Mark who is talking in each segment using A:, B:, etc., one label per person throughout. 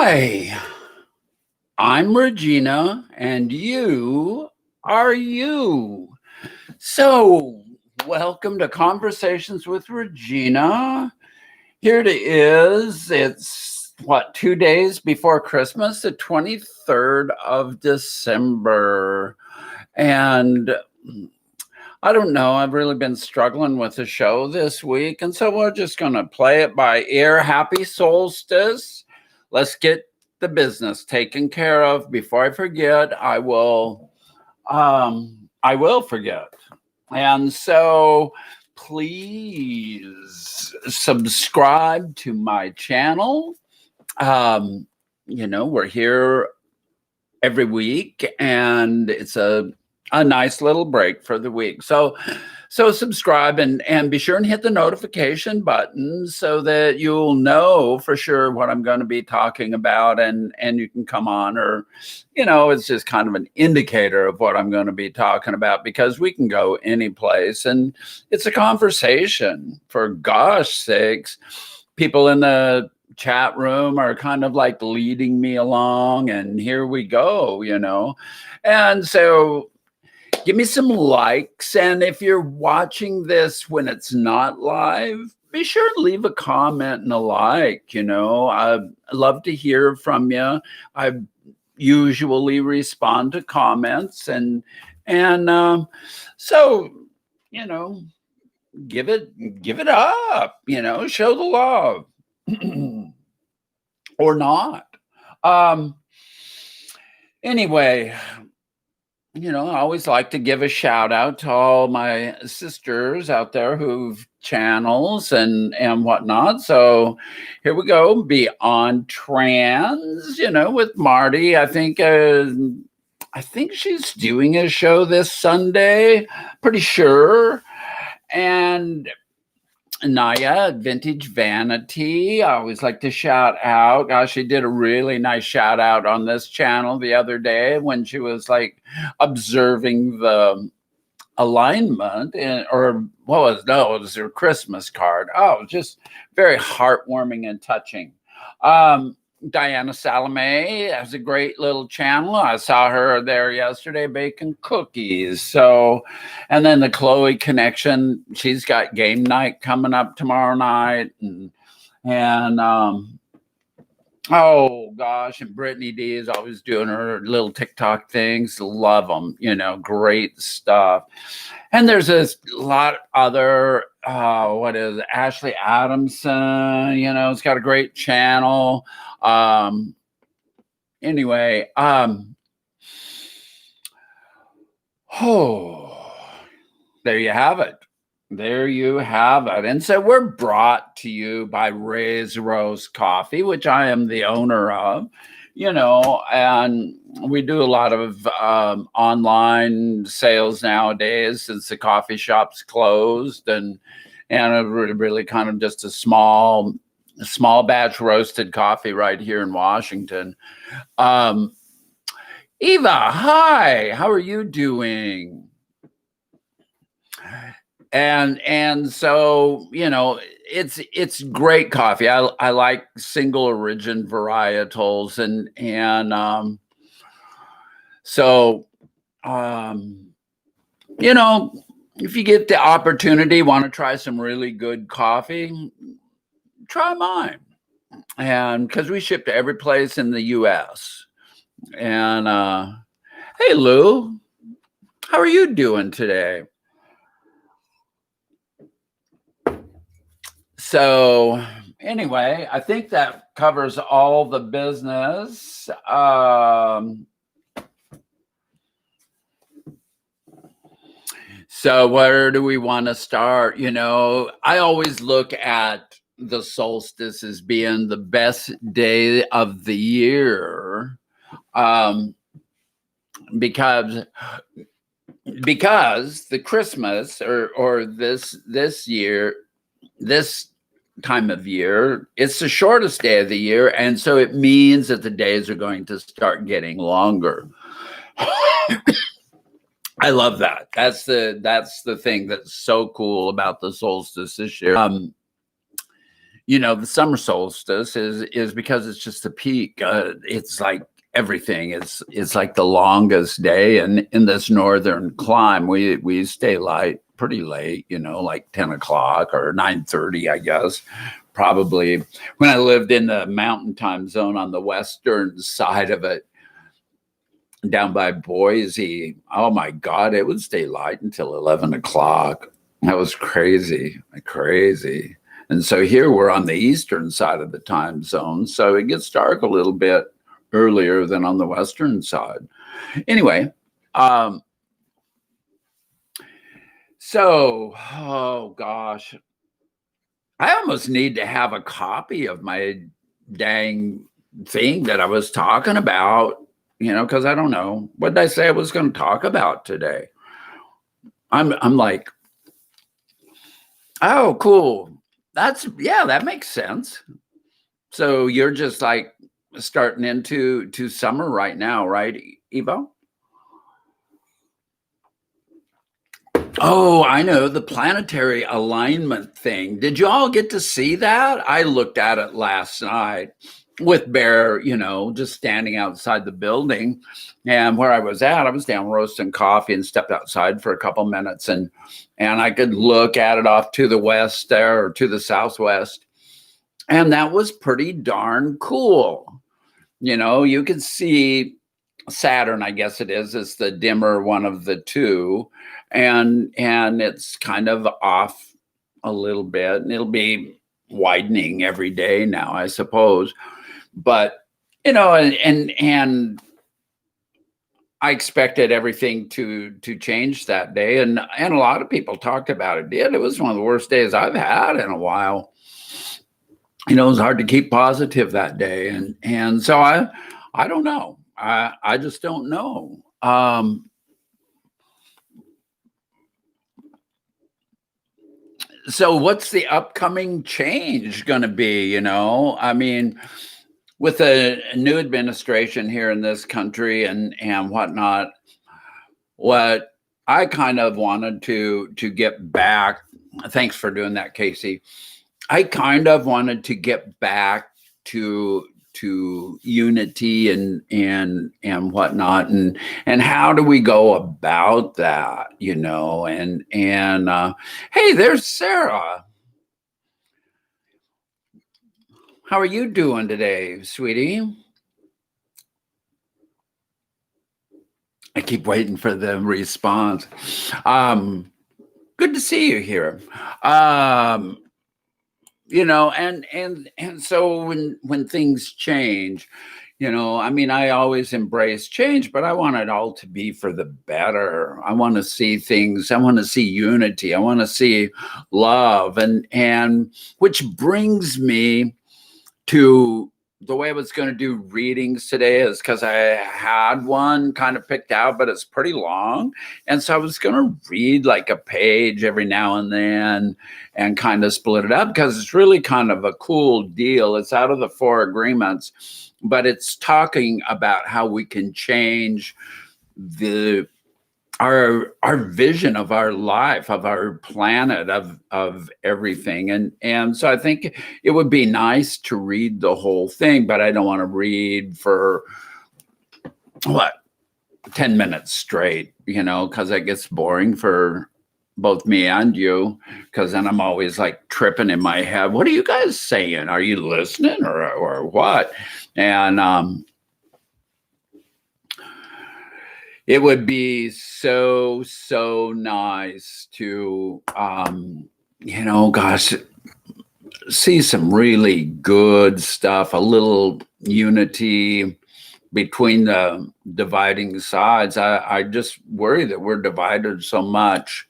A: Hi, I'm Regina, and you are you. So, welcome to Conversations with Regina. Here it is. It's 2 days before Christmas, the 23rd of December. And I don't know, I've really been struggling with the show this week. And so we're just going to play it by ear. Happy Solstice. Let's get the business taken care of. Before I forget, I will forget. And so please subscribe to my channel. We're here every week, and it's a nice little break for the week. So subscribe and be sure and hit the notification button so that you'll know for sure what I'm going to be talking about, and you can come on, or it's just kind of an indicator of what I'm going to be talking about, because we can go any place and it's a conversation, for gosh sakes. People in the chat room are kind of like leading me along, and here we go, and so give me some likes. And if you're watching this when it's not live, be sure to leave a comment and a like. I love to hear from you. I usually respond to comments, and so give it up. Show the love. Or not. Anyway, I always like to give a shout out to all my sisters out there who've channels and whatnot. So here we go. Beyond Trans, with Marty. I think she's doing a show this Sunday. Pretty sure. And Naya, Vintage Vanity, I always like to shout out. Gosh, she did a really nice shout out on this channel the other day when she was like observing the alignment, or it was her Christmas card. Oh, just very heartwarming and touching. Diana Salome has a great little channel. I saw her there yesterday baking cookies. So, and then the Chloe Connection, she's got game night coming up tomorrow night. And oh gosh, and Brittany D is always doing her little TikTok things. Love them, great stuff. And there's a lot other, Ashley Adamson, it's got a great channel. Anyway, there you have it. And so we're brought to you by Ray's Roast Coffee, which I am the owner of, and we do a lot of online sales nowadays since the coffee shop's closed, and really kind of just a small batch roasted coffee right here in Washington. Eva, hi, how are you doing? And so, it's great coffee. I like single origin varietals, and so if you get the opportunity, want to try some really good coffee, try mine. And because we ship to every place in the US. And hey Lou, how are you doing today? So anyway, I think that covers all the business. So where do we want to start? I always look at the solstice as being the best day of the year, because the Christmas or this year, this time of year, it's the shortest day of the year, and so it means that the days are going to start getting longer. I love that. That's the thing that's so cool about the solstice this year. the summer solstice is because it's just the peak. It's like everything. It's like the longest day, and in this northern climb, we stay light pretty late. Like 10 o'clock or 9:30, I guess. Probably when I lived in the mountain time zone on the western side of it, down by Boise. Oh my God, it would stay light until 11 o'clock. That was crazy, crazy. And so here we're on the eastern side of the time zone. So it gets dark a little bit earlier than on the western side. Anyway, oh gosh, I almost need to have a copy of my dang thing that I was talking about, because I don't know. What did I say I was going to talk about today? I'm like, oh, cool. That makes sense. So you're just like starting into summer right now, right, Evo? Oh, I know, the planetary alignment thing. Did you all get to see that? I looked at it last night with Bear, just standing outside the building. And where I was down roasting coffee and stepped outside for a couple minutes, and I could look at it off to the west there, or to the southwest. And that was pretty darn cool. You could see Saturn, I guess it's the dimmer one of the two, and it's kind of off a little bit, and it'll be widening every day now, I suppose. But and I expected everything to change that day, and a lot of people talked about it. It was one of the worst days I've had in a while. It was hard to keep positive that day, and so I don't know. I just don't know. So what's the upcoming change going to be? I mean, with a new administration here in this country and whatnot, what I kind of wanted to get back. Thanks for doing that, Casey. I kind of wanted to get back to unity and whatnot, and how do we go about that, and hey, there's Sarah. How are you doing today, sweetie? I keep waiting for the response. Good to see you here. And so when things change, I mean, I always embrace change, but I want it all to be for the better. I want to see things. I want to see unity. I want to see love, and which brings me to the way I was going to do readings today, is because I had one kind of picked out, but it's pretty long. And so I was going to read like a page every now and then and kind of split it up, because it's really kind of a cool deal. It's out of the Four Agreements, but it's talking about how we can change our vision of our life, of our planet, of everything. And so I think it would be nice to read the whole thing, but I don't want to read for 10 minutes straight, because it gets boring for both me and you, because then I'm always like tripping in my head. What are you guys saying? Are you listening or what? And it would be so nice to, gosh, see some really good stuff, a little unity between the dividing sides. I just worry that we're divided so much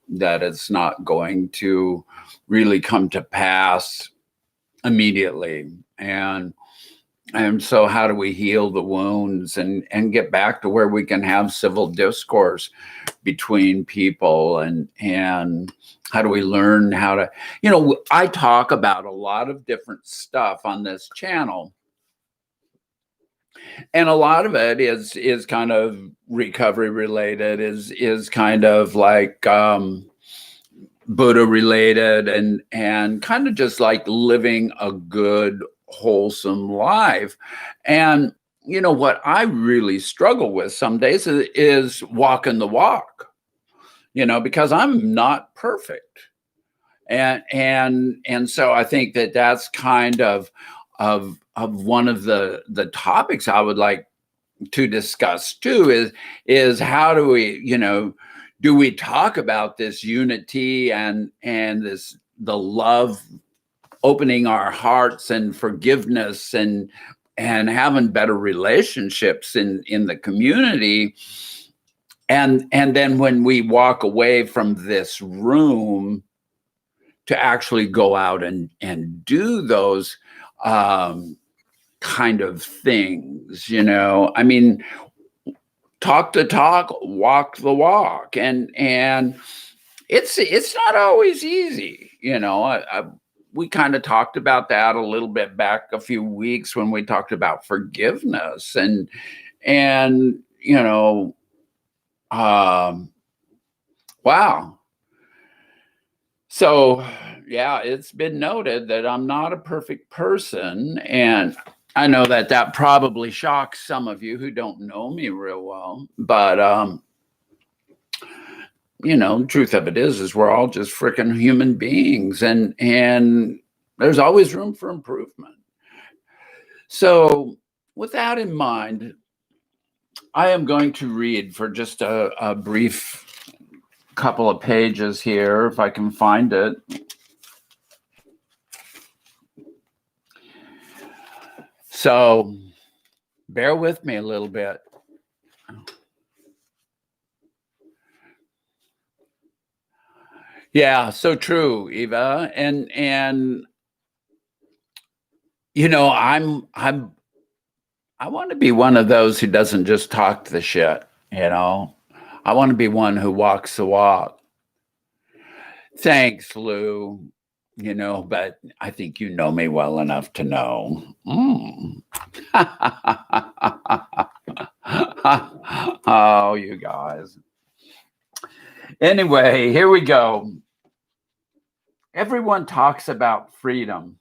A: that it's not going to really come to pass immediately. And so how do we heal the wounds and get back to where we can have civil discourse between people, and how do we learn how to, I talk about a lot of different stuff on this channel, and a lot of it is kind of recovery related, is kind of like Buddha related, and kind of just like living a good, wholesome life. And what I really struggle with some days is walking the walk, because I'm not perfect. And so I think that's kind of one of the topics I would like to discuss too, is how do we talk about this unity and the love, opening our hearts and forgiveness and having better relationships in the community, and then when we walk away from this room to actually go out and do those kind of things. I mean, talk the talk, walk the walk, and it's not always easy. We kind of talked about that a little bit back a few weeks when we talked about forgiveness and wow. So yeah, it's been noted that I'm not a perfect person, and I know that probably shocks some of you who don't know me real well, but the truth of it is we're all just freaking human beings, and there's always room for improvement. So with that in mind, I am going to read for just a brief couple of pages here, if I can find it. So bear with me a little bit. Yeah, so true, Eva. And I want to be one of those who doesn't just talk the shit, I want to be one who walks the walk. Thanks, Lou. But I think you know me well enough to know. Oh, you guys. Anyway, here we go. Everyone talks about freedom.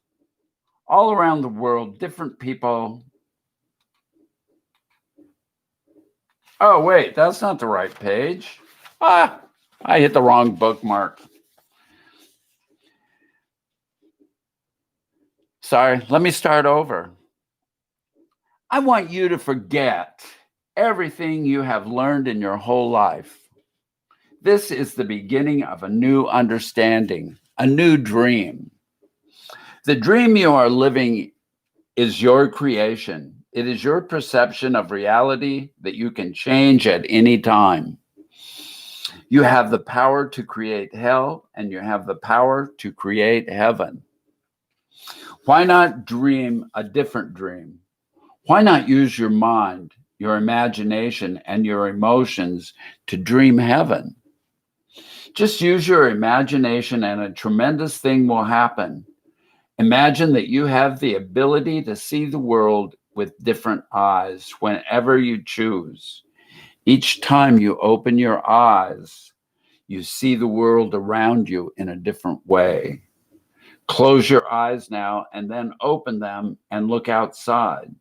A: All around the world, different people. Oh, wait, that's not the right page. I hit the wrong bookmark. Sorry, let me start over. I want you to forget everything you have learned in your whole life. This is the beginning of a new understanding, a new dream. The dream you are living is your creation. It is your perception of reality that you can change at any time. You have the power to create hell, and you have the power to create heaven. Why not dream a different dream? Why not use your mind, your imagination, and your emotions to dream heaven? Just use your imagination and a tremendous thing will happen. Imagine that you have the ability to see the world with different eyes whenever you choose. Each time you open your eyes, you see the world around you in a different way. Close your eyes now and then open them and look outside.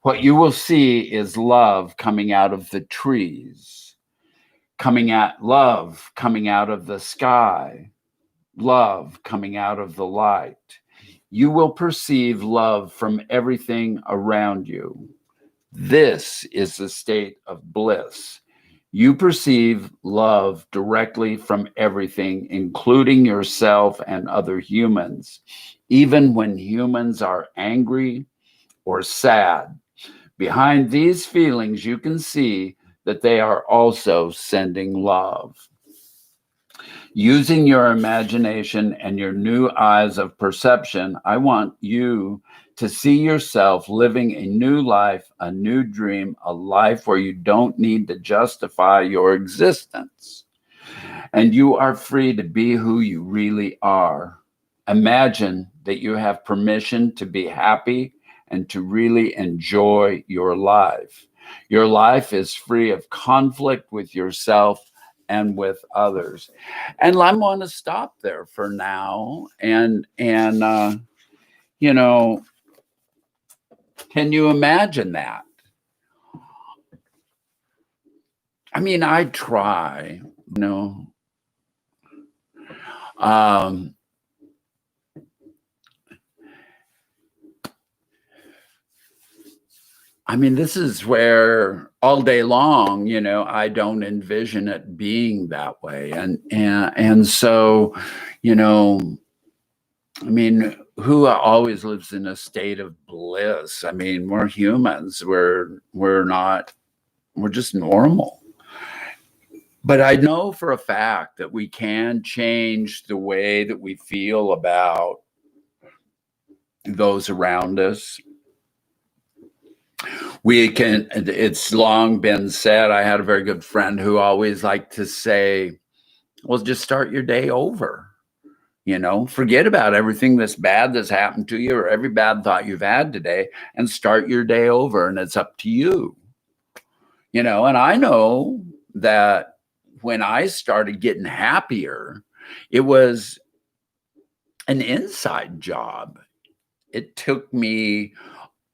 A: What you will see is love coming out of the trees, love coming out of the sky, love coming out of the light. You will perceive love from everything around you. This is the state of bliss. You perceive love directly from everything, including yourself and other humans, even when humans are angry or sad. Behind these feelings, you can see that they are also sending love. Using your imagination and your new eyes of perception, I want you to see yourself living a new life, a new dream, a life where you don't need to justify your existence. And you are free to be who you really are. Imagine that you have permission to be happy and to really enjoy your life. Your life is free of conflict with yourself and with others. And I want to stop there for now. And you know, can you imagine that? I mean, I try, um, I mean, this is where all day long, I don't envision it being that way. And so, I mean, who always lives in a state of bliss? I mean, we're humans. We're just normal. But I know for a fact that we can change the way that we feel about those around us. We can, it's long been said, I had a very good friend who always liked to say, well, just start your day over. Forget about everything that's bad that's happened to you or every bad thought you've had today and start your day over, and it's up to you. And I know that when I started getting happier, it was an inside job. It took me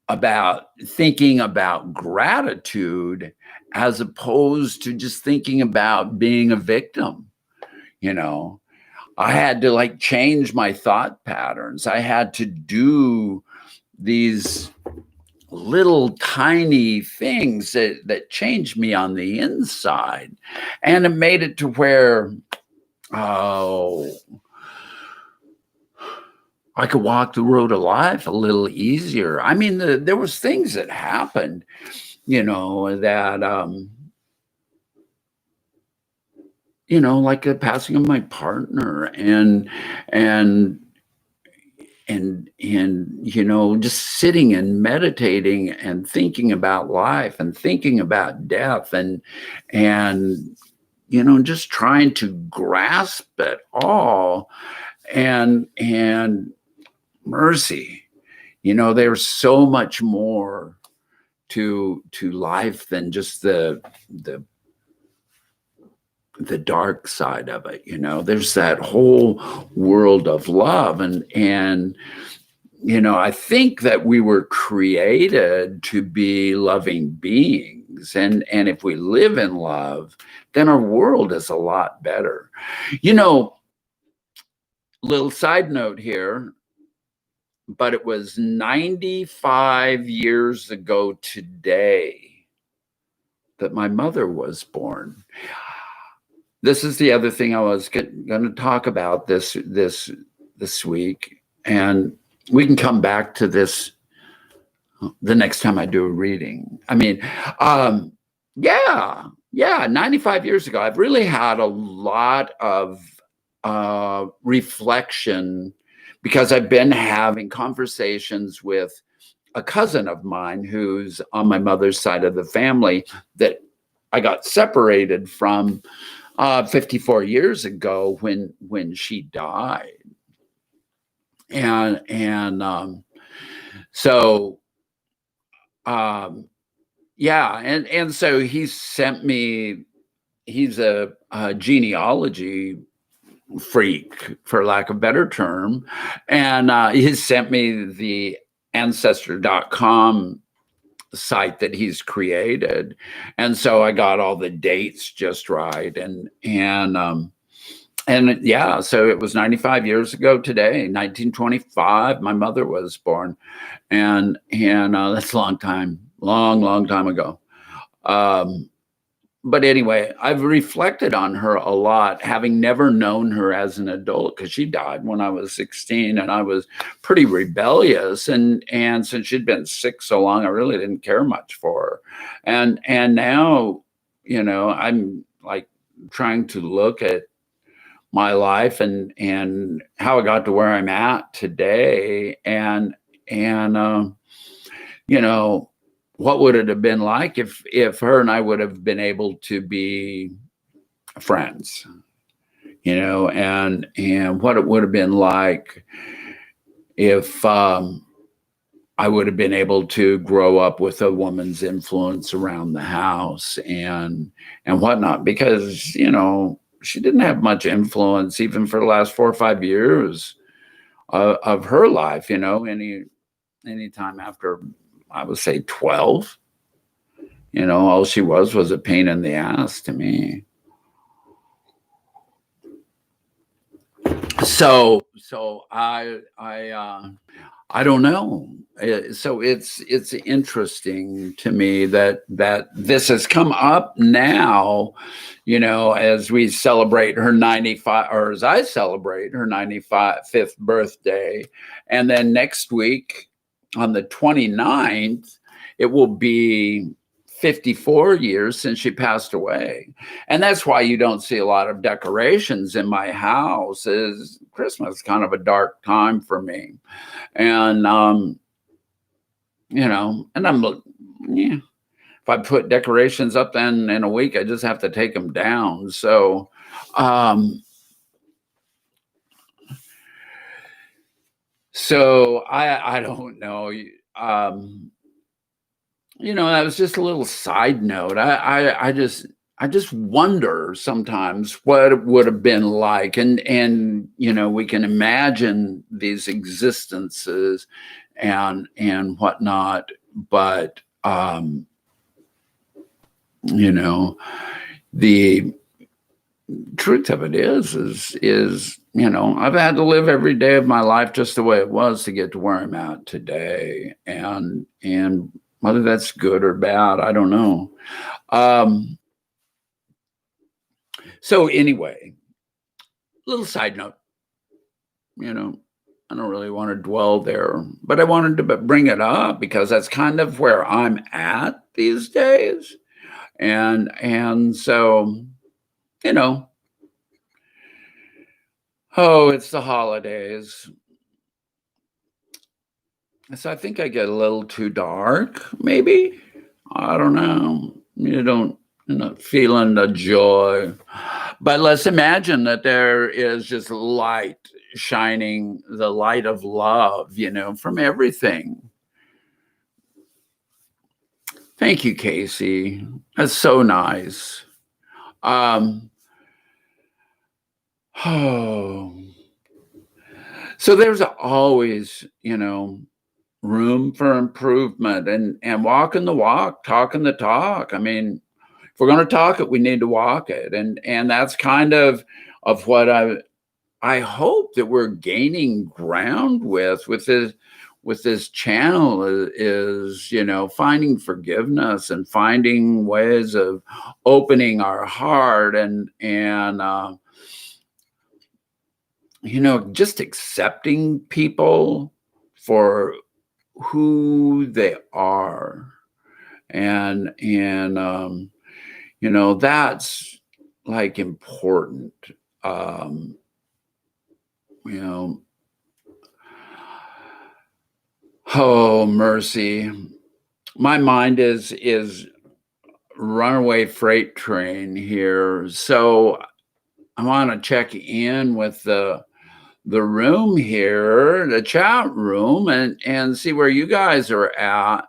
A: about thinking about gratitude as opposed to just thinking about being a victim. I had to change my thought patterns. I had to do these little tiny things that changed me on the inside. And it made it to where, I could walk the road of life a little easier. I mean, there was things that happened, that, like the passing of my partner and just sitting and meditating and thinking about life and thinking about death and just trying to grasp it all and mercy. There's so much more to life than just the dark side of it. There's that whole world of love. And I think that we were created to be loving beings. And if we live in love, then our world is a lot better. Little side note here, but it was 95 years ago today that my mother was born. This is the other thing I was going to talk about this week, and we can come back to this the next time I do a reading. I mean, 95 years ago, I've really had a lot of reflection because I've been having conversations with a cousin of mine who's on my mother's side of the family that I got separated from 54 years ago when she died. And so he sent me, he's a genealogy freak, for lack of a better term. And he sent me the ancestor.com site that he's created. And so I got all the dates just right. And so it was 95 years ago today, 1925, my mother was born. And that's a long time ago. But anyway, I've reflected on her a lot, having never known her as an adult, because she died when I was 16 and I was pretty rebellious. And since she'd been sick so long, I really didn't care much for her. And now, I'm trying to look at my life and how I got to where I'm at today. And what would it have been like if her and I would have been able to be friends, and what it would have been like if I would have been able to grow up with a woman's influence around the house and whatnot, because, you know, she didn't have much influence even for the last 4 or 5 years of her life, you know, any time after, I would say, 12. You know, all she was a pain in the ass to me. So I don't know. So it's interesting to me that this has come up now, you know, as we celebrate her 95, or as I celebrate her 95th birthday, and then next week on the 29th, it will be 54 years since she passed away. And that's why you don't see a lot of decorations in my house. Is Christmas is kind of a dark time for me. And you know, and yeah, if I put decorations up, then in a week I just have to take them down. So I don't know. You know, that was just a little side note. I just wonder sometimes what it would have been like, and you know, we can imagine these existences and whatnot, but you know, the truth of it is, you know, I've had to live every day of my life just the way it was to get to where I'm at today, and whether that's good or bad, I don't know. So anyway, little side note, you know, I don't really want to dwell there, but I wanted to bring it up because that's kind of where I'm at these days. And so, you know, oh, it's the holidays. So I think I get a little too dark, maybe. I don't know. You're not feeling the joy. But let's imagine that there is just light shining, the light of love, you know, from everything. Thank you, Casey. That's so nice. Oh, so there's always, you know, room for improvement, and walking the walk, talking the talk. I mean, if we're going to talk it, we need to walk it, and that's kind of what I hope that we're gaining ground with this channel is, you know, finding forgiveness and finding ways of opening our heart and you know, just accepting people for who they are, and you know, that's like important. You know, oh mercy, my mind is runaway freight train here. So I want to check in with the room here, the chat room, and see where you guys are at.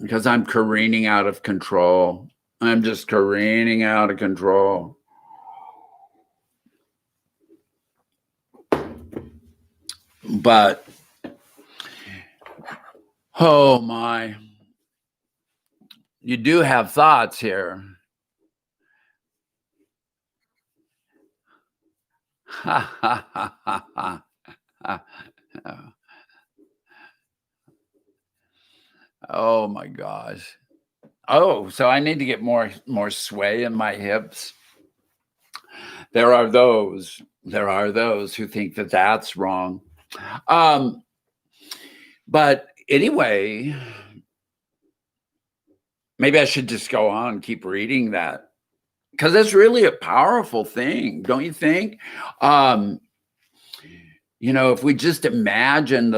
A: Because I'm careening out of control. I'm just careening out of control. But oh my, you do have thoughts here. Oh my gosh. Oh, so I need to get more sway in my hips. There are those who think that that's wrong. But anyway, maybe I should just go on and keep reading that, because that's really a powerful thing, don't you think? You know, if we just imagine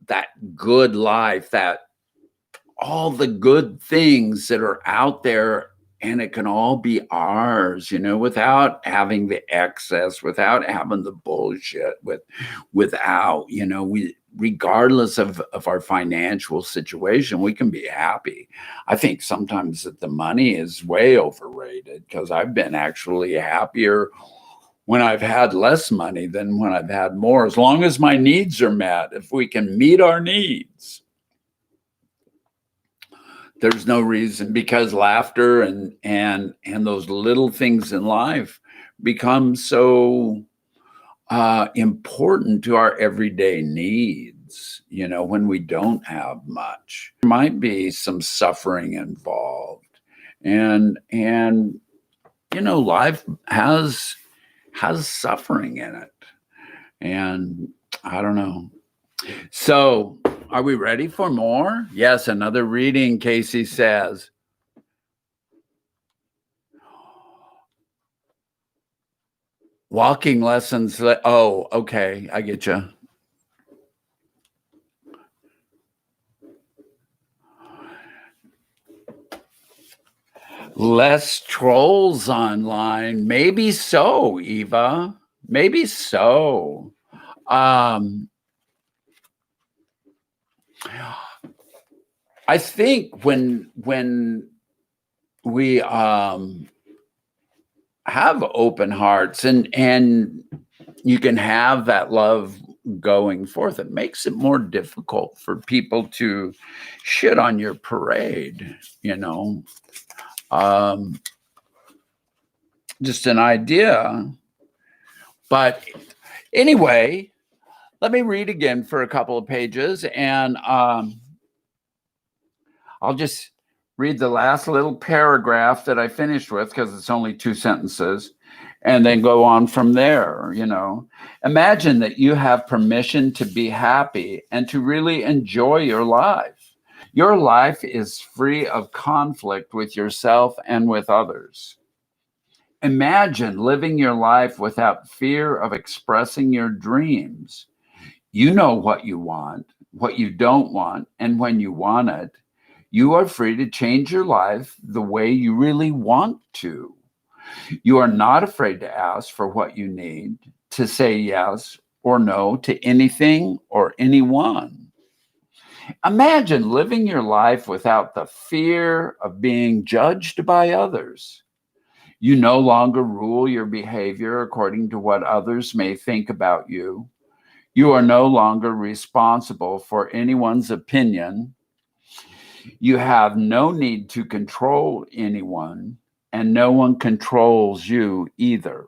A: that good life, that all the good things that are out there and it can all be ours, without having the excess, without having the bullshit, without, regardless of our financial situation, we can be happy. I think sometimes that the money is way overrated, because I've been actually happier when I've had less money than when I've had more, as long as my needs are met. If we can meet our needs, there's no reason, because laughter and those little things in life become so important to our everyday needs, when we don't have much. There might be some suffering involved, and life has suffering in it, and I don't know. So, are we ready for more? Yes, another reading, Casey says. Walking lessons. Oh, okay. I get you. Less trolls online. Maybe so, Eva. Maybe so. I think when we have open hearts and you can have that love going forth, it makes it more difficult for people to shit on your parade, just an idea. But anyway, let me read again for a couple of pages, and I'll just read the last little paragraph that I finished with, because it's only 2 sentences, and then go on from there. Imagine that you have permission to be happy and to really enjoy your life. Your life is free of conflict with yourself and with others. Imagine living your life without fear of expressing your dreams. You know what you want, what you don't want, and when you want it. You are free to change your life the way you really want to. You are not afraid to ask for what you need, to say yes or no to anything or anyone. Imagine living your life without the fear of being judged by others. You no longer rule your behavior according to what others may think about you. You are no longer responsible for anyone's opinion. You have no need to control anyone, and no one controls you either.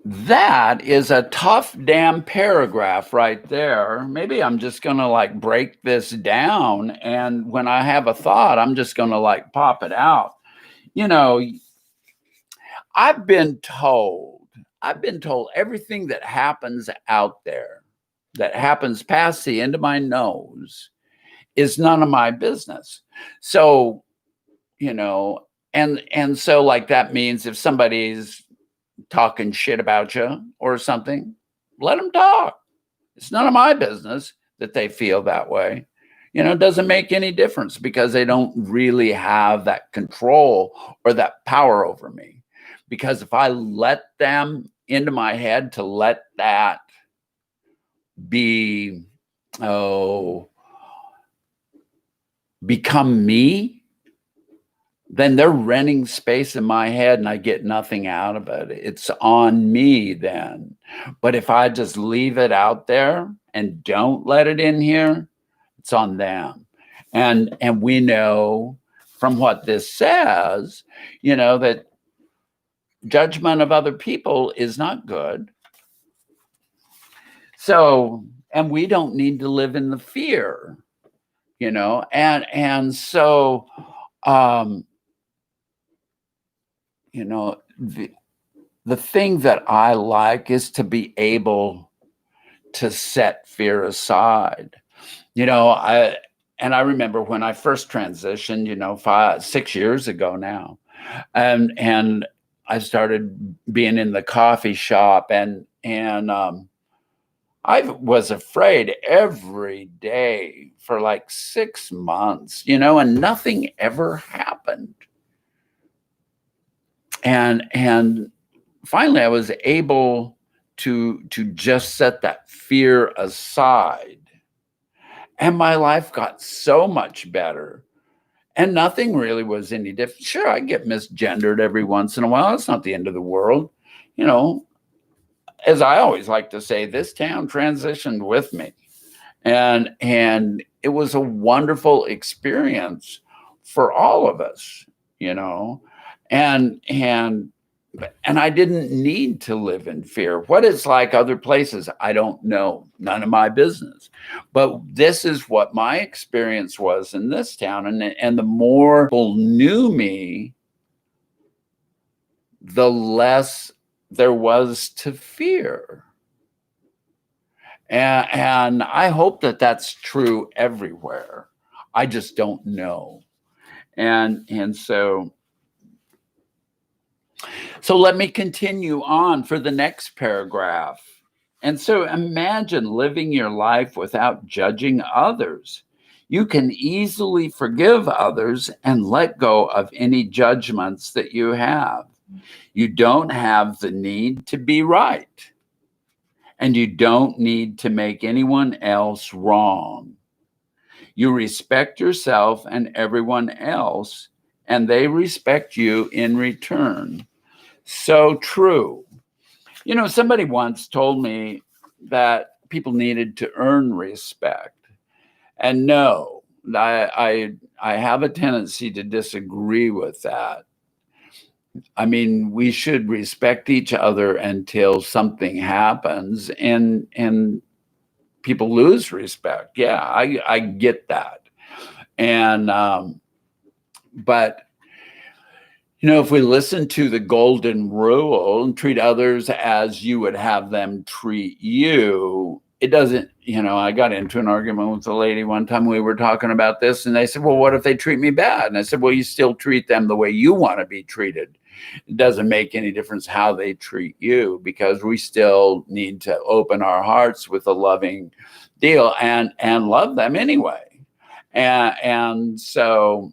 A: That is a tough damn paragraph right there. Maybe I'm just going to break this down, and when I have a thought, I'm just going to pop it out. I've been told everything that happens out there, that happens past the end of my nose, is none of my business. So, and so that means if somebody's talking shit about you or something, let them talk. It's none of my business that they feel that way. It doesn't make any difference, because they don't really have that control or that power over me. Because if I let them into my head to let that be, become me, then they're renting space in my head and I get nothing out of it. It's on me then. But if I just leave it out there and don't let it in here, it's on them. And we know from what this says, that judgment of other people is not good. So, and we don't need to live in the fear, and so, the thing that I like is to be able to set fear aside. I remember when I first transitioned, 6 years ago now, and I started being in the coffee shop, and I was afraid every day for like 6 months, and nothing ever happened. And finally I was able to just set that fear aside. And my life got so much better. And nothing really was any different. Sure, I get misgendered every once in a while. It's not the end of the world. You know, as I always like to say, this town transitioned with me. And it was a wonderful experience for all of us, you know. And I didn't need to live in fear. What it's like other places, I don't know. None of my business. But this is what my experience was in this town. And the more people knew me, the less there was to fear. And I hope that that's true everywhere. I just don't know. And so let me continue on for the next paragraph. And so imagine living your life without judging others. You can easily forgive others and let go of any judgments that you have. You don't have the need to be right, and you don't need to make anyone else wrong. You respect yourself and everyone else, and they respect you in return. So true. Somebody once told me that people needed to earn respect. And no, I have a tendency to disagree with that. I mean, we should respect each other until something happens and people lose respect. Yeah, I get that. And but if we listen to the golden rule and treat others as you would have them treat you, it doesn't, I got into an argument with a lady one time. We were talking about this and they said, well, what if they treat me bad? And I said, well, you still treat them the way you want to be treated. It doesn't make any difference how they treat you, because we still need to open our hearts with a loving deal and love them anyway. And so,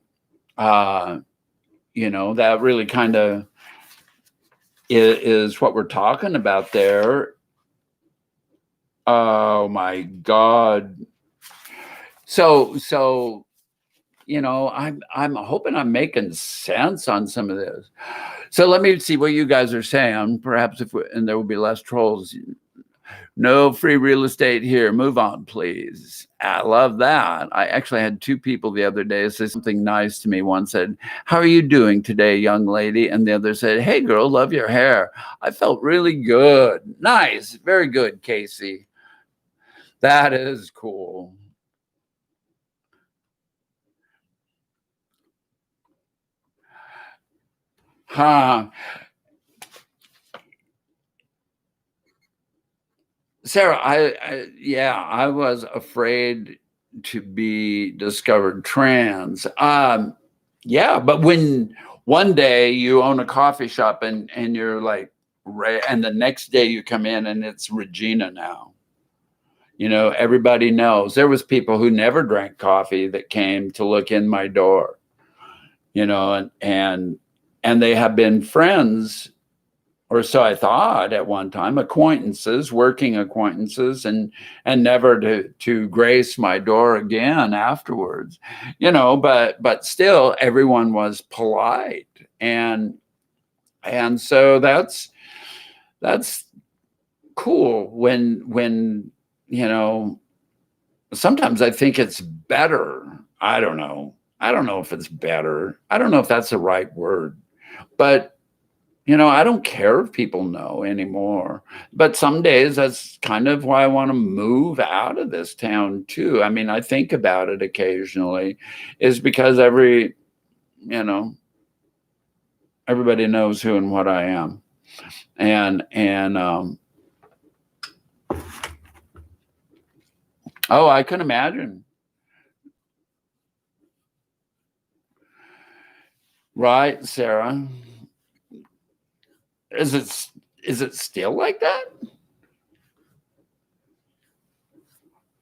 A: that really kind of is what we're talking about there. Oh my God. So I'm hoping I'm making sense on some of this. So let me see what you guys are saying. Perhaps and there will be less trolls. No free real estate here. Move on, please. I love that. I actually had two people the other day say something nice to me. One said, how are you doing today, young lady? And the other said, hey, girl, love your hair. I felt really good. Nice. Very good, Casey. That is cool. Huh. Sarah, I was afraid to be discovered trans. Yeah, but when one day you own a coffee shop and you're like, and the next day you come in and it's Regina now. Everybody knows. There was people who never drank coffee that came to look in my door. And they have been friends, or so I thought at one time, acquaintances, working acquaintances, and never to grace my door again afterwards, but still everyone was polite. And so that's cool when sometimes I think it's better. I don't know if it's better. I don't know if that's the right word, but I don't care if people know anymore. But some days that's kind of why I want to move out of this town too. I mean, I think about it occasionally, is because everybody knows who and what I am. And oh, I can imagine. Right, Sarah? Is it still like that?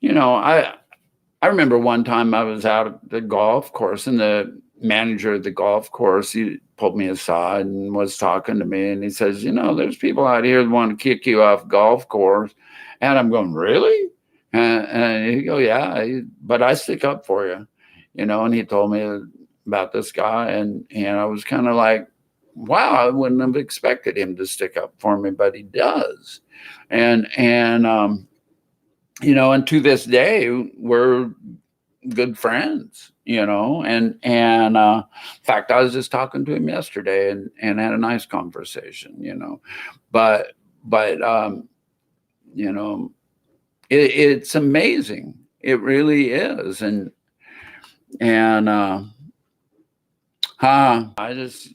A: I remember one time I was out at the golf course, and the manager of the golf course, he pulled me aside and was talking to me, and he says, there's people out here that want to kick you off golf course. And I'm going, really? And he go, yeah, but I stick up for you, and he told me about this guy, and I was kind of like, wow, I wouldn't have expected him to stick up for me, but he does. And to this day, we're good friends, and in fact, I was just talking to him yesterday and had a nice conversation, but but you know it's amazing. It really is. And I just,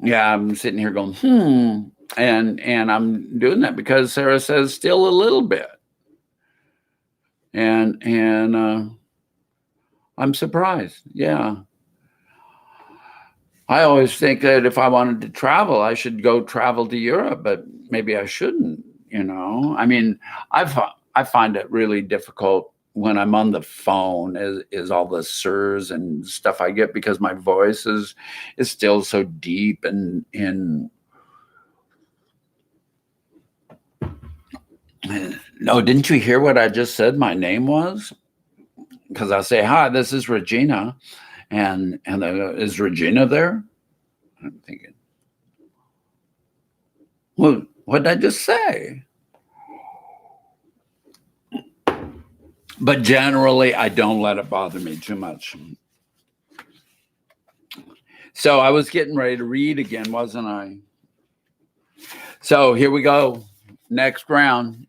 A: yeah, I'm sitting here going, and I'm doing that because Sarah says still a little bit. And I'm surprised. Yeah. I always think that if I wanted to travel, I should go travel to Europe, but maybe I shouldn't, I mean, I find it really difficult when I'm on the phone is all the sirs and stuff I get, because my voice is still so deep and no, didn't you hear what I just said my name was? Because I say, hi, this is Regina. And they go, is Regina there? I'm thinking, well, what did I just say? But generally, I don't let it bother me too much. So I was getting ready to read again, wasn't I? So here we go. Next round.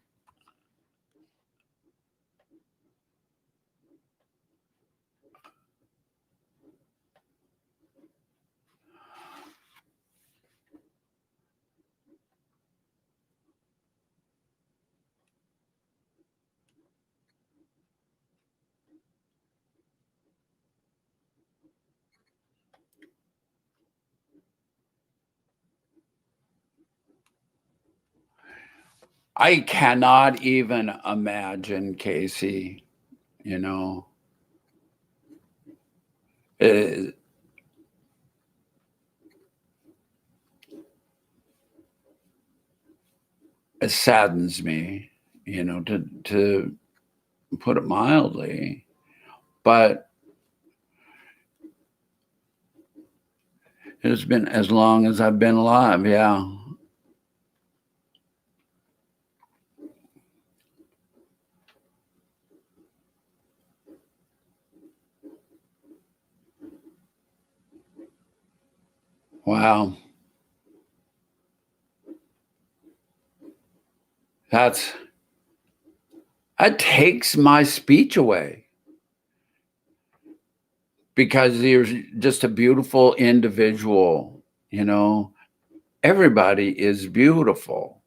A: I cannot even imagine, Casey, it, it saddens me, to put it mildly. But it's been as long as I've been alive. Yeah. Wow. That takes my speech away, because you're just a beautiful individual. Everybody is beautiful,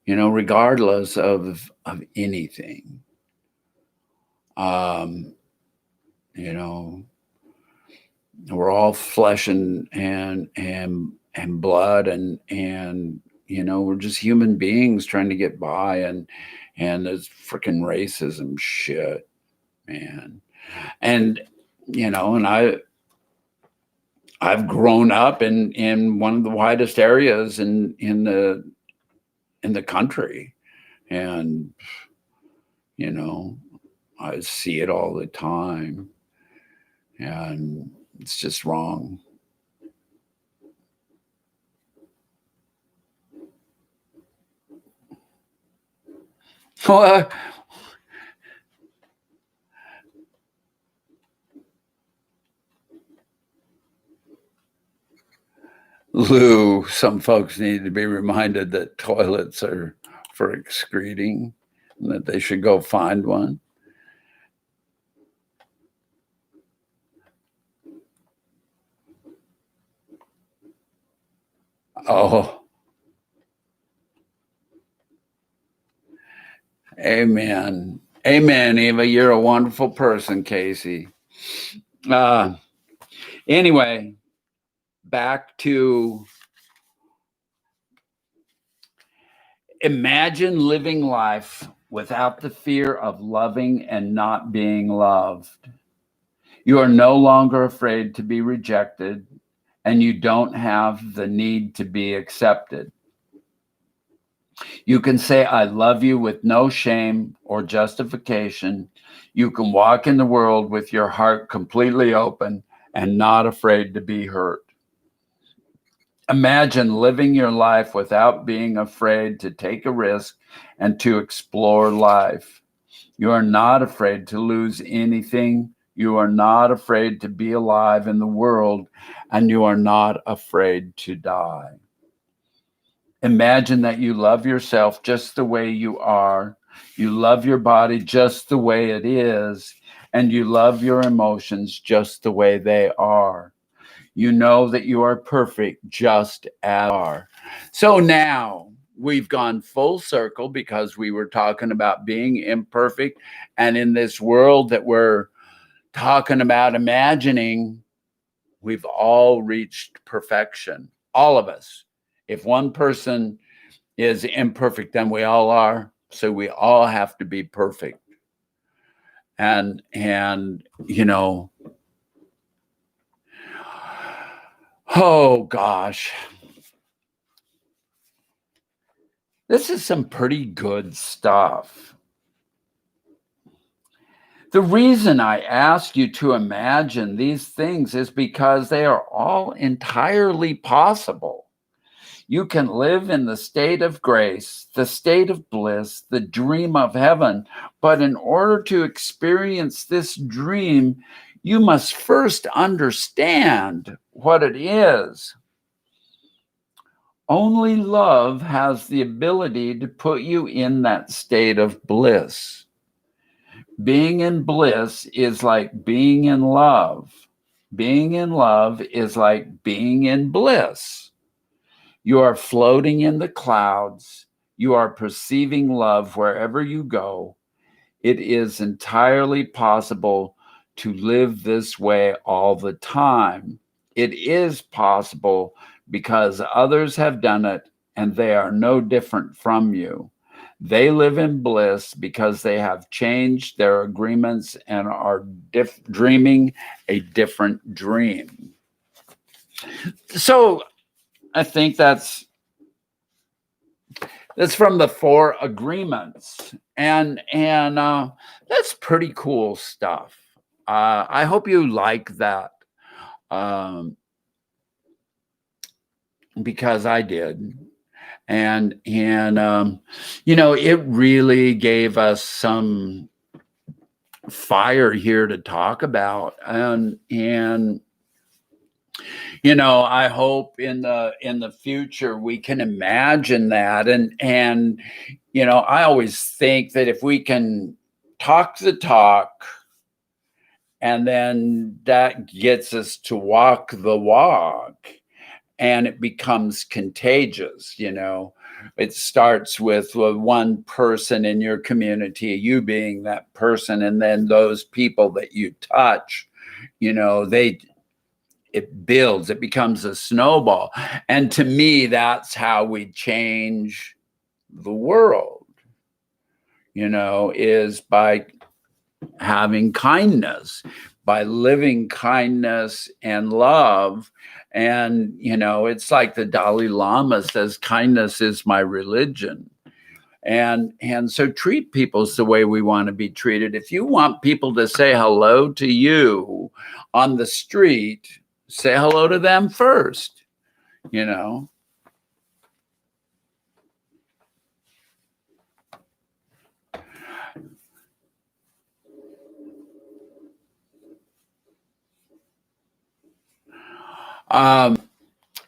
A: regardless of anything. Um, you know, we're all flesh and blood, and we're just human beings trying to get by, and this freaking racism shit, man. And and I've grown up in one of the widest areas in the country, and I see it all the time, and it's just wrong. Well, Lou, some folks need to be reminded that toilets are for excreting and that they should go find one. Oh, amen. Amen, Eva. You're a wonderful person, Casey. Uh, anyway, back to Imagine living life without the fear of loving and not being loved. You are no longer afraid to be rejected, and you don't have the need to be accepted. You can say, I love you with no shame or justification. You can walk in the world with your heart completely open and not afraid to be hurt. Imagine living your life without being afraid to take a risk and to explore life. You are not afraid to lose anything. You are not afraid to be alive in the world, and you are not afraid to die. Imagine that you love yourself just the way you are. You love your body just the way it is, and you love your emotions just the way they are. You know that you are perfect just as you are. So now we've gone full circle because we were talking about being imperfect. And in this world that we're talking about imagining, we've all reached perfection. All of us. If one person is imperfect, then we all are. So we all have to be perfect. And you know, oh gosh. This is some pretty good stuff. The reason I ask you to imagine these things is because they are all entirely possible. You can live in the state of grace, the state of bliss, the dream of heaven. But in order to experience this dream, you must first understand what it is. Only love has the ability to put you in that state of bliss. Being in bliss is like being in love. Being in love is like being in bliss. You are floating in the clouds. You are perceiving love wherever you go. It is entirely possible to live this way all the time. It is possible because others have done it and they are no different from you. They live in bliss because they have changed their agreements and are dreaming a different dream. So I think that's from the 4 agreements, and that's pretty cool stuff. I hope you like that, because I did. And you know, it really gave us some fire here to talk about. And you know, I hope in the future we can imagine that. And you know, I always think that if we can talk the talk, and then that gets us to walk the walk, and it becomes contagious. You know, it starts with one person in your community, you being that person, and then those people that you touch, you know, it builds, it becomes a snowball. And to me, that's how we change the world, you know, is by having kindness, by living kindness and love. And, you know, it's like the Dalai Lama says, kindness is my religion. And so treat people the way we want to be treated. If you want people to say hello to you on the street, say hello to them first, you know.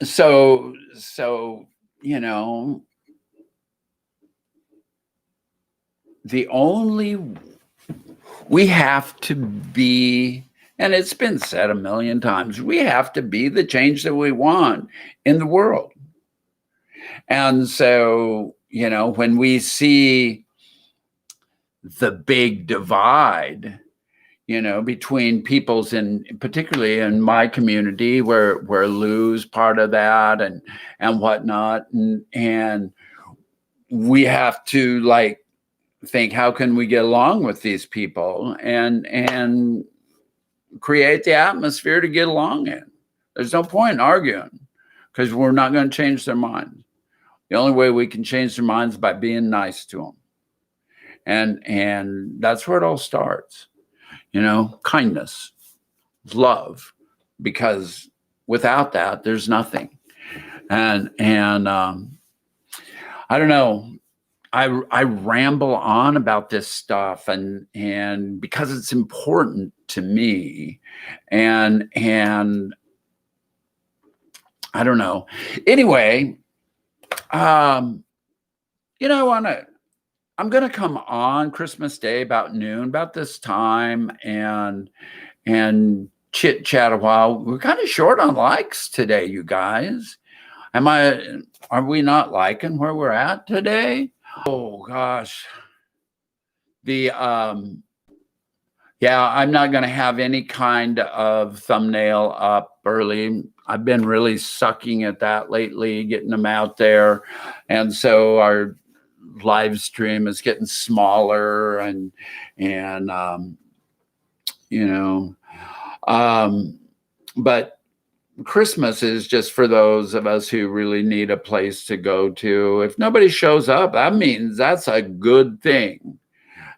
A: So, you know, we have to be, and it's been said a million times, we have to be the change that we want in the world. And so, you know, when we see the big divide, you know, between peoples, in particularly in my community where Lou's part of that and whatnot, and we have to like think, how can we get along with these people and create the atmosphere to get along in? There's no point in arguing because we're not going to change their minds. The only way we can change their minds is by being nice to them. And that's where it all starts, kindness, love, because without that, there's nothing. And I don't know. I ramble on about this stuff and because it's important to me and I don't know. Anyway, I'm going to come on Christmas Day about noon, about this time, and chit chat a while. We're kind of short on likes today, you guys. Are we not liking where we're at today? Oh gosh. I'm not going to have any kind of thumbnail up early. I've been really sucking at that lately, getting them out there. And so our live stream is getting smaller but Christmas is just for those of us who really need a place to go to. If nobody shows up, that means that's a good thing.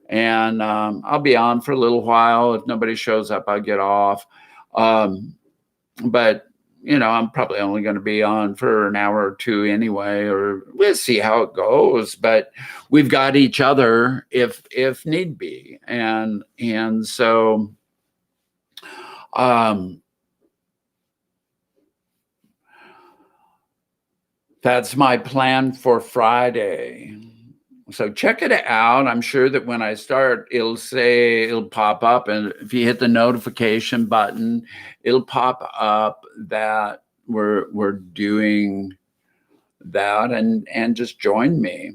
A: And I'll be on for a little while. If nobody shows up, I'll get off. But I'm probably only going to be on for an hour or two anyway, or we'll see how it goes. But we've got each other if need be. And so that's my plan for Friday. So check it out. I'm sure that when I start, it'll pop up. And if you hit the notification button, it'll pop up that we're doing that and just join me.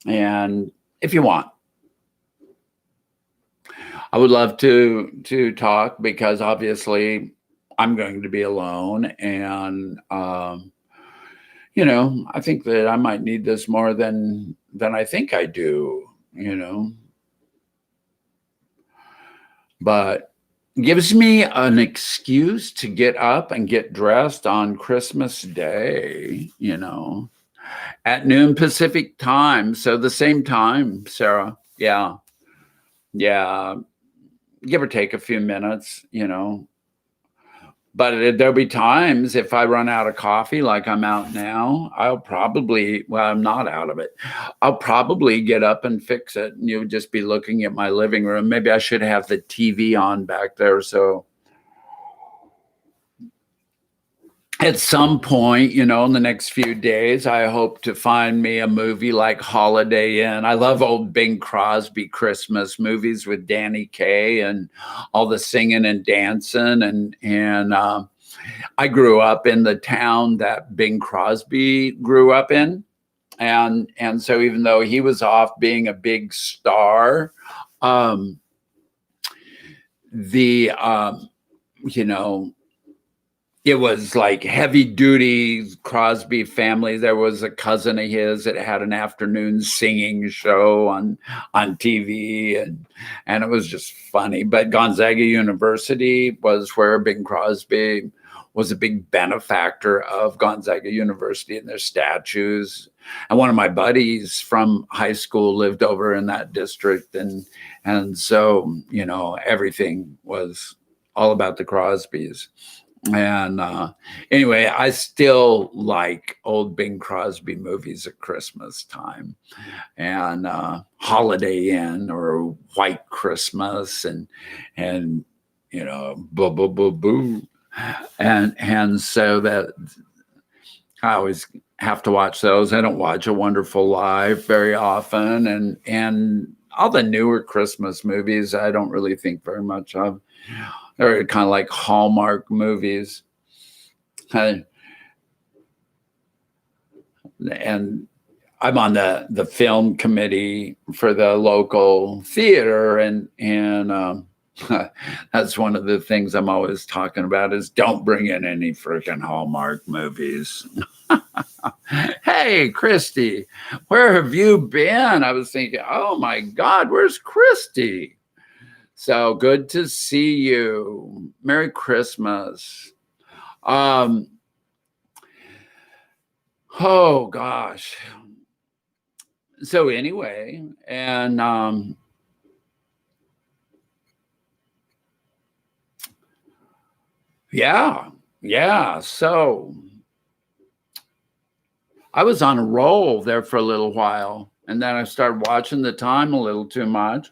A: And if you want, I would love to talk because obviously I'm going to be alone and, I think that I might need this more than I think I do, but it gives me an excuse to get up and get dressed on Christmas Day, at noon Pacific time. So the same time, Sarah. Yeah. Give or take a few minutes, But there'll be times if I run out of coffee, like I'm out now, I'm not out of it. I'll probably get up and fix it. And you'll just be looking at my living room. Maybe I should have the TV on back there. So at some point, in the next few days, I hope to find me a movie like Holiday Inn. I love old Bing Crosby Christmas movies with Danny Kaye and all the singing and dancing. And I grew up in the town that Bing Crosby grew up in. And so even though he was off being a big star, it was like heavy duty Crosby family. There was a cousin of his that had an afternoon singing show on TV and it was just funny. But Gonzaga University was where Bing Crosby was a big benefactor of Gonzaga University and their statues. And one of my buddies from high school lived over in that district. And so, everything was all about the Crosbys. And anyway, I still like old Bing Crosby movies at Christmas time and Holiday Inn or White Christmas and boo, boo, boo, boo. And so that I always have to watch those. I don't watch A Wonderful Life very often. And all the newer Christmas movies, I don't really think very much of. They're kind of like Hallmark movies. And I'm on the film committee for the local theater. And that's one of the things I'm always talking about is don't bring in any freaking Hallmark movies. Hey, Christy, where have you been? I was thinking, oh my God, where's Christy? So good to see you. Merry Christmas. Um, oh gosh. So anyway, and yeah, yeah. So I was on a roll there for a little while, and then I started watching the time a little too much.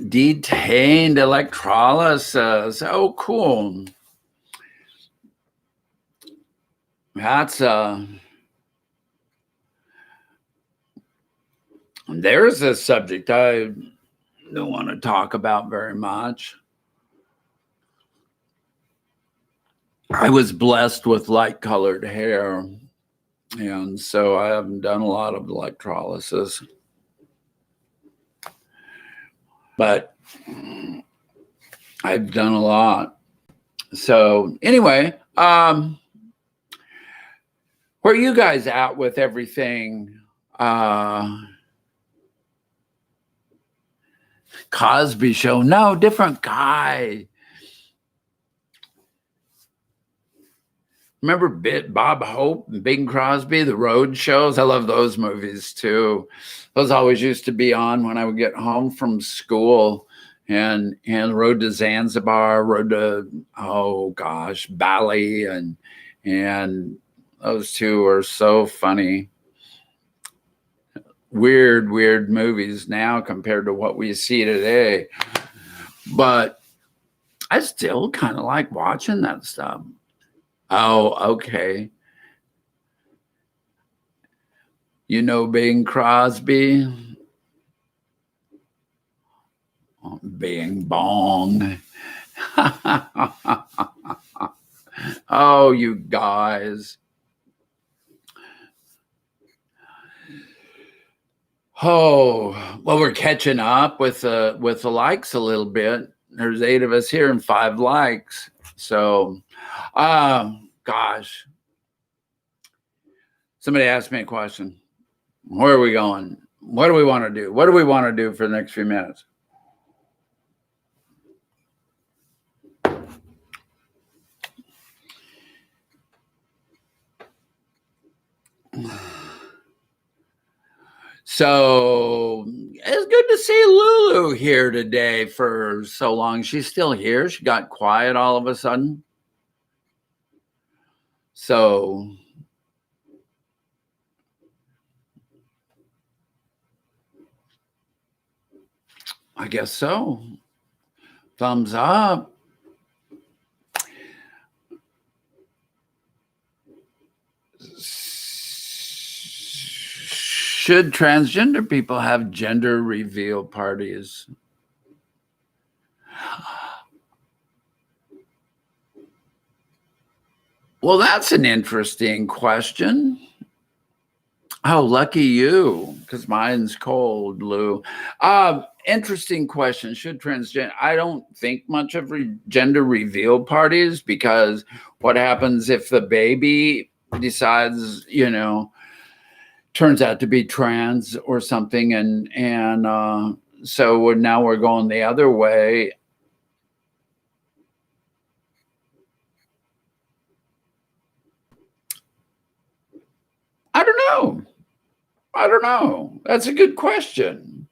A: Detained electrolysis. Oh, cool. That's there's a subject I don't want to talk about very much. I was blessed with light colored hair, and so I haven't done a lot of electrolysis. But I've done a lot. So anyway, where are you guys at with everything? Cosby Show? No, different guy. Remember Bob Hope and Bing Crosby, the road shows? I love those movies too. Those always used to be on when I would get home from school, and rode to Zanzibar, rode to, oh gosh, Bali, and those two are so funny. Weird movies now compared to what we see today. But I still kind of like watching that stuff. Oh, okay. You know Bing Crosby? Bing bong. Oh, you guys. Oh, well, we're catching up with the likes a little bit. There's 8 of us here and 5 likes. So, gosh. Somebody asked me a question. Where are we going? What do we want to do? What do we want to do for the next few minutes? So it's good to see Lulu here today for so long. She's still here. She got quiet all of a sudden. So I guess so. Thumbs up. Should transgender people have gender reveal parties? Well, that's an interesting question. Oh, lucky you, because mine's cold, Lou. Interesting question. Should transgender? I don't think much of gender reveal parties, because what happens if the baby decides, turns out to be trans or something, and so now we're going the other way. I don't know. That's a good question.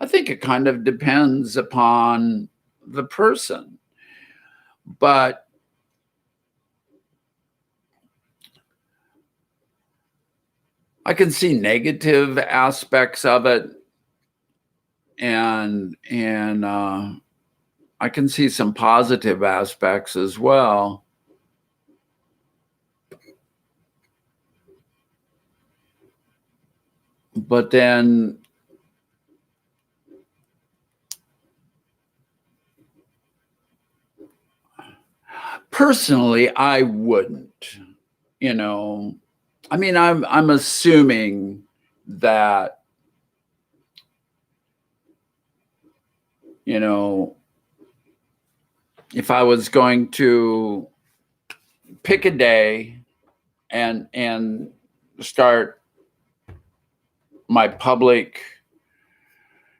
A: I think it kind of depends upon the person, but I can see negative aspects of it, and I can see some positive aspects as well. But then personally, I wouldn't. I mean, I'm assuming that, if I was going to pick a day and start my public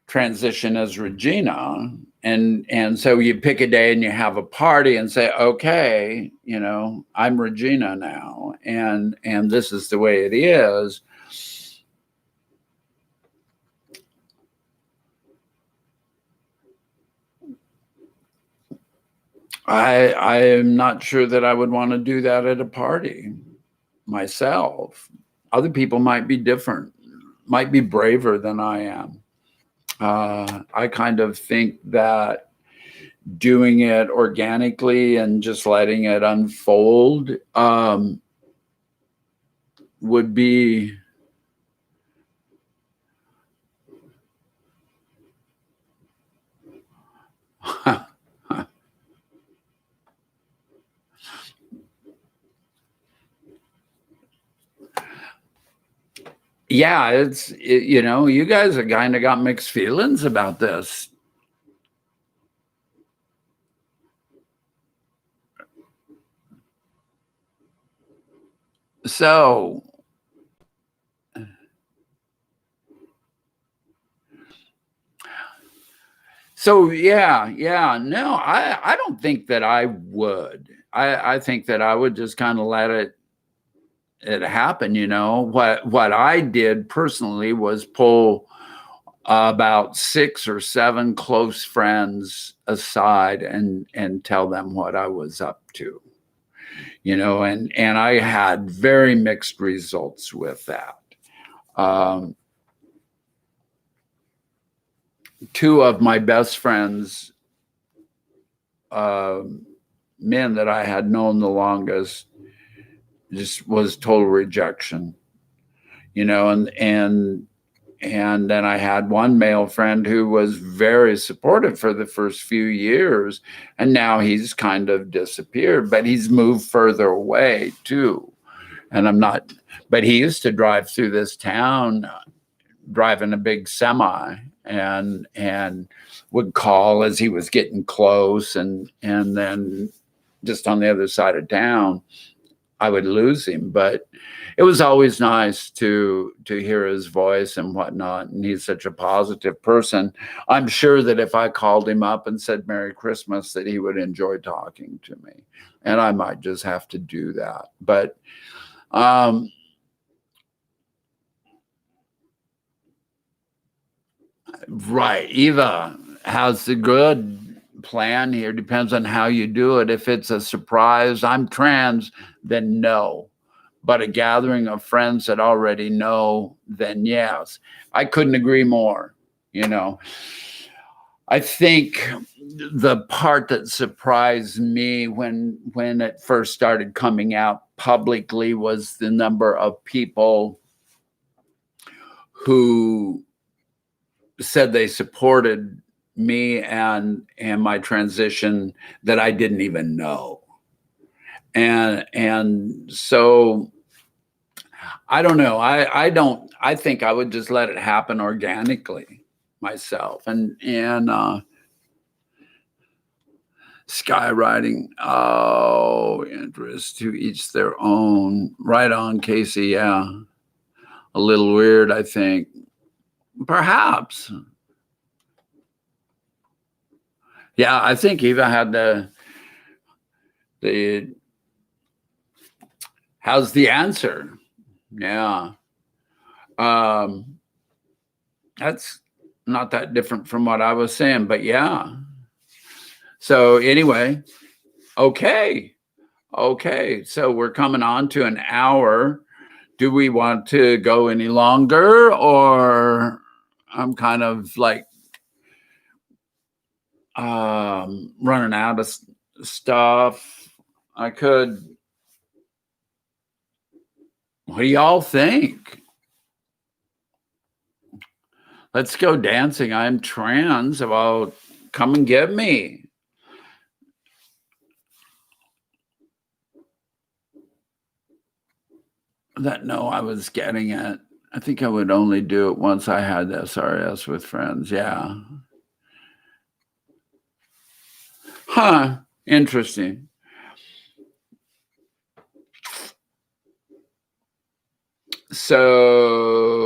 A: transition as Regina. And so you pick a day and you have a party and say, okay, you know, I'm Regina now, and this is the way it is. I am not sure that I would want to do that at a party myself. Other people might be different, might be braver than I am. I kind of think that doing it organically and just letting it unfold would be yeah, you know, you guys have kind of got mixed feelings about this. So, yeah, no, I don't think that I would. I think that I would just kind of let it happen. You know, what I did personally was pull about 6 or 7 close friends aside and tell them what I was up to. You know, and I had very mixed results with that. Um, 2 of my best friends, uh, men that I had known the longest, just was total rejection. You know, and then I had one male friend who was very supportive for the first few years, and now he's kind of disappeared, but he's moved further away too. And I'm not, but he used to drive through this town driving a big semi and would call as he was getting close, and then just on the other side of town I would lose him. But it was always nice to hear his voice and whatnot, and he's such a positive person. I'm sure that if I called him up and said Merry Christmas, that he would enjoy talking to me, and I might just have to do that. But um right, Eva has the good plan here. Depends on how you do it. If it's a surprise, I'm trans, then no. But a gathering of friends that already know, then yes. I couldn't agree more. You know, I think the part that surprised me when it first started coming out publicly was the number of people who said they supported me and my transition that I didn't even know. And so I don't know. I think I would just let it happen organically myself. And skywriting. Oh, interest to each their own. Right on, Casey. Yeah. A little weird, I think. Perhaps. Yeah, I think Eva had the how's the answer? Yeah. Um, that's not that different from what I was saying, but yeah. So anyway, okay. Okay. So we're coming on to an hour. Do we want to go any longer, or I'm kind of like running out of stuff? I could. What do y'all think? Let's go dancing. I'm trans. Well, come and get me. That no, I was getting it. I think I would only do it once I had SRS with friends. Yeah. Huh. Interesting. So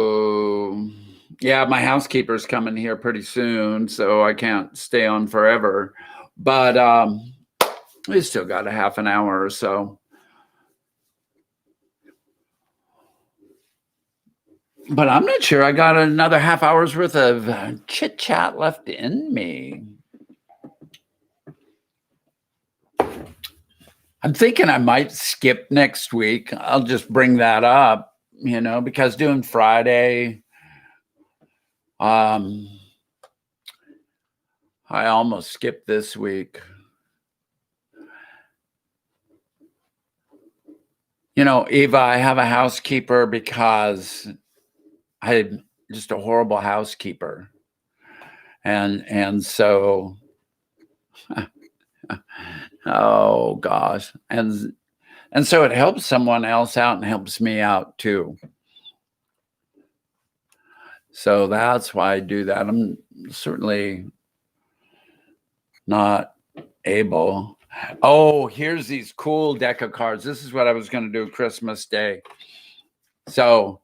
A: yeah, my housekeeper's coming here pretty soon, so I can't stay on forever. But we still got a half an hour or so. But I'm not sure I got another half hour's worth of chit chat left in me. I'm thinking I might skip next week. I'll just bring that up, because doing Friday, I almost skipped this week. Eva, I have a housekeeper because I had just a horrible housekeeper. And so oh gosh. And so it helps someone else out and helps me out too. So that's why I do that. I'm certainly not able. Oh, here's these cool deck of cards. This is what I was going to do Christmas Day. So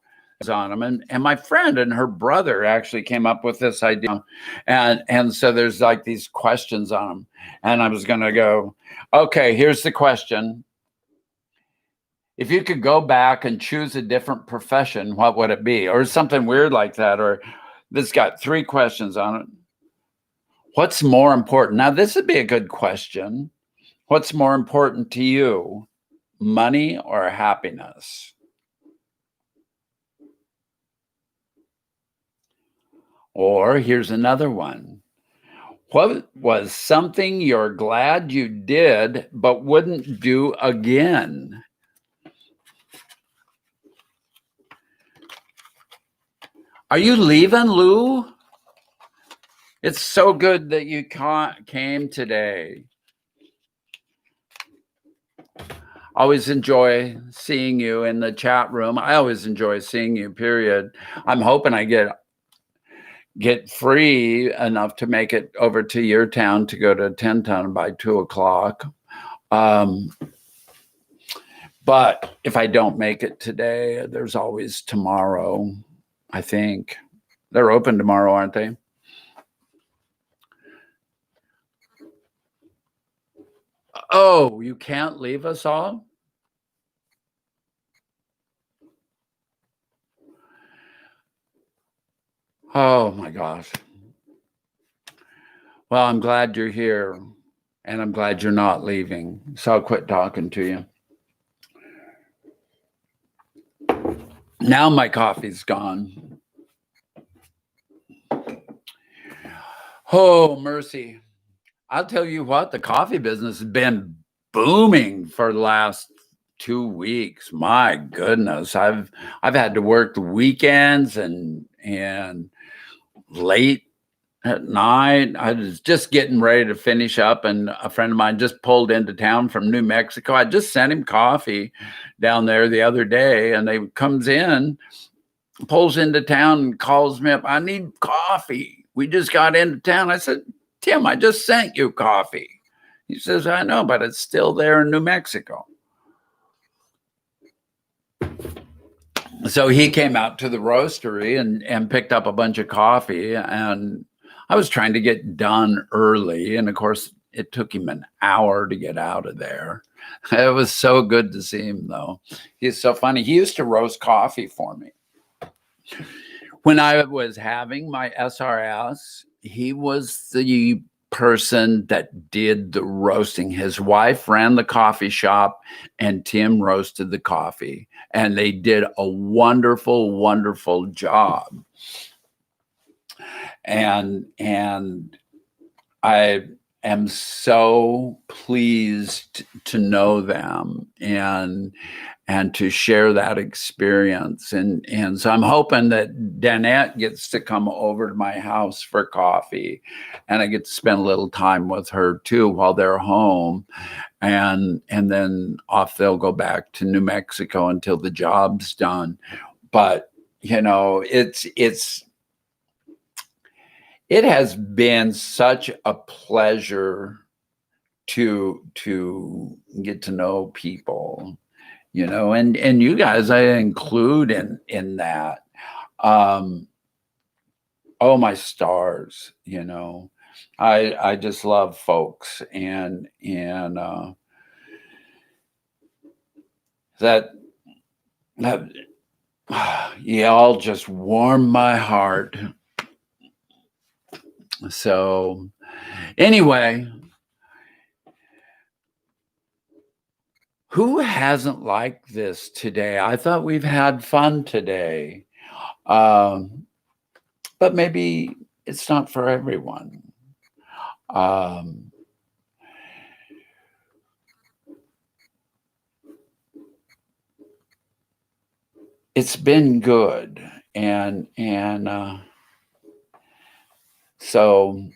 A: on them, and my friend and her brother actually came up with this idea, and so there's like these questions on them, and I was going to go, okay, here's the question: if you could go back and choose a different profession, what would it be? Or something weird like that. Or this got 3 questions on it. What's more important? Now, this would be a good question. What's more important to you, money or happiness? Or here's another one. What was something you're glad you did but wouldn't do again? Are you leaving, Lou? It's so good that you came today. Always enjoy seeing you in the chat room. I always enjoy seeing you, period. I'm hoping I get free enough to make it over to your town to go to 10 Ton by 2:00. But if I don't make it today, there's always tomorrow, I think. They're open tomorrow, aren't they? Oh, you can't leave us all? Oh my gosh. Well, I'm glad you're here, and I'm glad you're not leaving. So I'll quit talking to you. Now my coffee's gone. Oh, mercy. I'll tell you what, the coffee business has been booming for the last 2 weeks. My goodness. I've had to work the weekends and late at night. I was just getting ready to finish up, and a friend of mine just pulled into town from New Mexico. I just sent him coffee down there the other day, and he comes in, pulls into town and calls me up. I need coffee. We just got into town. I said, Tim, I just sent you coffee. He says, I know, but it's still there in New Mexico. So he came out to the roastery and picked up a bunch of coffee, and I was trying to get done early. And of course, it took him an hour to get out of there. It was so good to see him, though. He's so funny. He used to roast coffee for me. When I was having my SRS, he was the person that did the roasting. His wife ran the coffee shop, and Tim roasted the coffee. And they did a wonderful, wonderful job. And I am so pleased to know them and to share that experience. And so I'm hoping that Danette gets to come over to my house for coffee, and I get to spend a little time with her too while they're home. And then off they'll go back to New Mexico until the job's done. But it has been such a pleasure to get to know people and you guys I include in that. Um, oh my stars, I just love folks, and that that y'all just warm my heart. So anyway, who hasn't liked this today? I thought we've had fun today. But maybe it's not for everyone. Um, it's been good, and so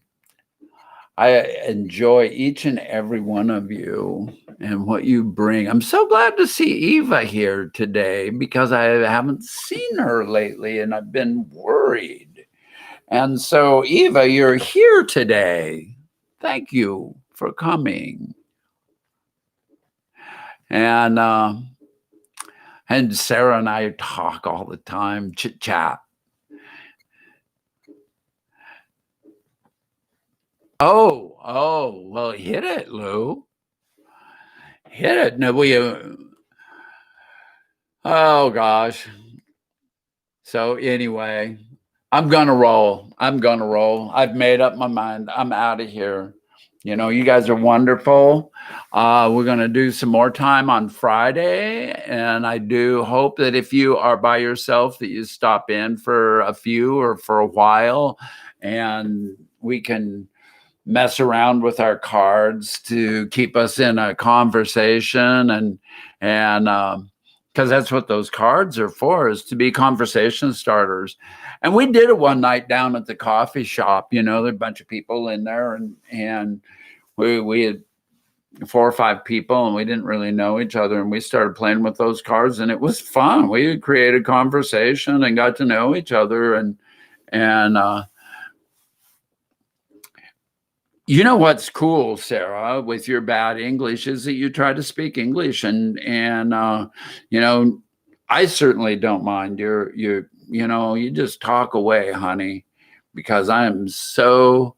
A: I enjoy each and every one of you and what you bring. I'm so glad to see Eva here today because I haven't seen her lately, and I've been worried. And so, Eva, you're here today. Thank you for coming. And Sarah and I talk all the time, chit chat. Oh, well, hit it, Lou. Hit it. No, oh gosh. So anyway, I'm gonna roll. I've made up my mind. I'm out of here. You guys are wonderful. We're gonna do some more time on Friday, and I do hope that if you are by yourself, that you stop in for a few or for a while, and we can mess around with our cards to keep us in a conversation, and because that's what those cards are for, is to be conversation starters. And we did it one night down at the coffee shop. There are a bunch of people in there, and we had 4 or 5 people, and we didn't really know each other, and we started playing with those cards, and it was fun. We created conversation and got to know each other, and what's cool, Sarah, with your bad English is that you try to speak English, and I certainly don't mind. You just talk away, honey, because I am so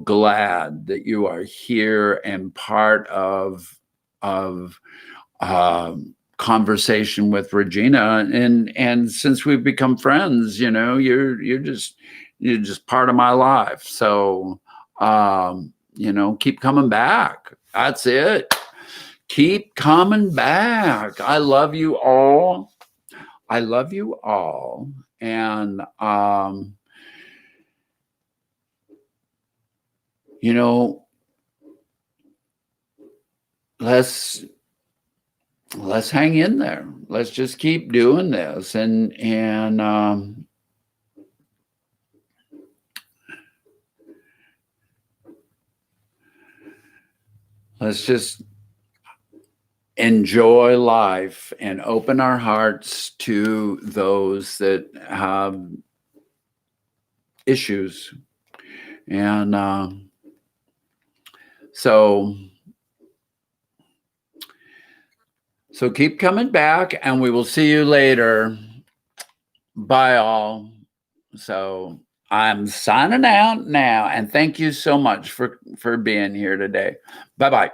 A: glad that you are here and part of conversation with Regina, and since we've become friends, you're just part of my life. So keep coming back. That's it. Keep coming back. I love you all. And let's hang in there. Let's just keep doing this, and let's just enjoy life and open our hearts to those that have issues. And so keep coming back, and we will see you later. Bye, all. So I'm signing out now, and thank you so much for being here today. Bye-bye.